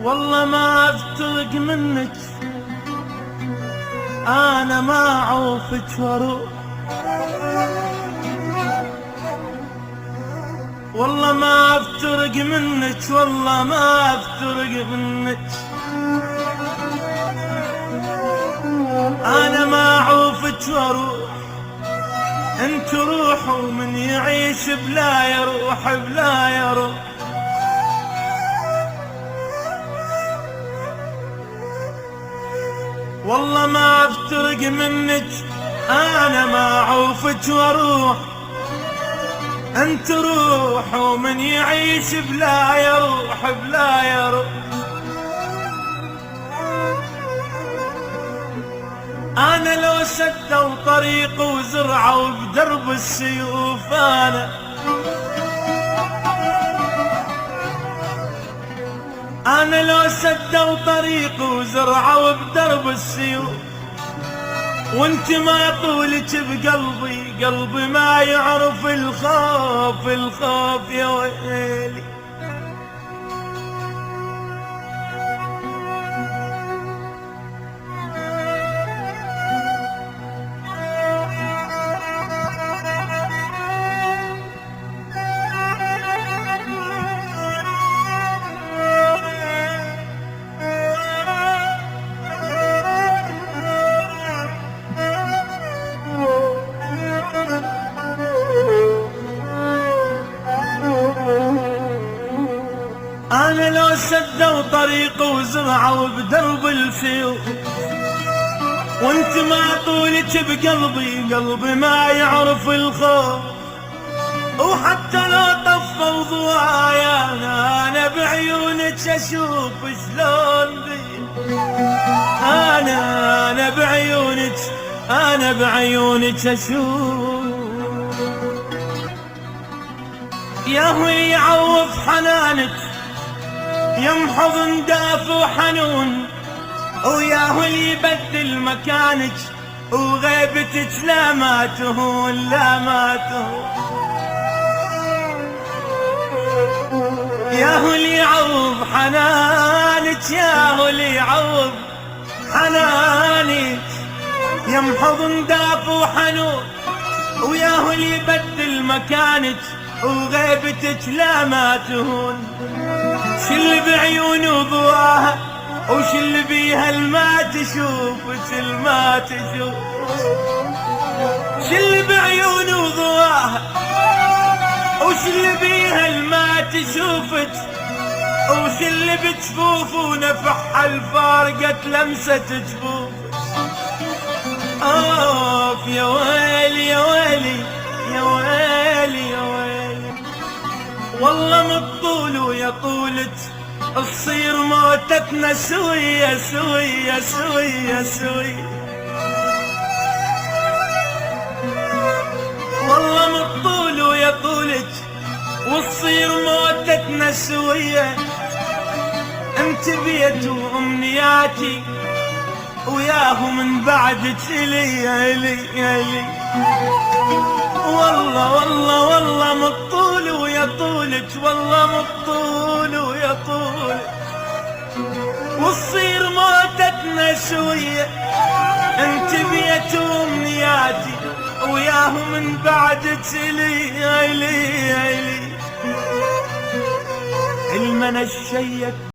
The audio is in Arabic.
والله ما افترق منك، انا ما اعوفك واروح. والله ما افترق منك، والله ما افترق منك، انا ما اعوفك واروح. انت روح ومن يعيش بلا يروح بلا يروح. والله ما افترق منك، انا ما اعوفك واروح. انت روح ومن يعيش بلا يروح بلا يروح. انا لو سدوا طريق وزرعوا بدرب السيوف، انا لو سدوا طريق وزرعوا بدرب السيوف، وانت ما طولك بقلبي، قلبي ما يعرف الخوف الخوف يا ويلي. أنا لو سدوا طريق وزرعوا بدرب السيوف، وانت ما طولك بقلبي، قلبي ما يعرف الخوف. وحتى لو طفوا ضوايا انا بعيونك اشوف شلون بي. انا بعيونك، انا بعيونك اشوف. يا هو يعوف حنانك، يمحض نداف وحنون، ويا هو اللي يبدل مكانك، وغيبتك لا ما تهون لا ما تهون. يا هو اللي يعوض حنانك، يا هو اللي يعوض حنانك، يمحض نداف وحنون، ويا هو اللي يبدل مكانك، وغيبتك لا ما تهون. شل بعيون ضواها وشل بيها الما تشوف، شل ما تشوف. شل بعيون ضواها وشل بيها الما تشوفك، وشل بجفوف ونفح الفارقة لمسة جفوفك. اوف يا ويلي يا ويلي يا ويلي يا ويلي. والله مطول ويا طولك تصير موتتنا سوية سوية سوية سوية. والله مطول ويا طولك وتصير موتتنا سوية. انت بيت وامنياتي وياهم من بعدك الي الي الي. والله والله والله مطول ويا طولك، والله مطول ويا طولك وتصير موتتنا شوية. انت بيت وامنياتي وياهم من بعدك الي الي الي. المنى الشيك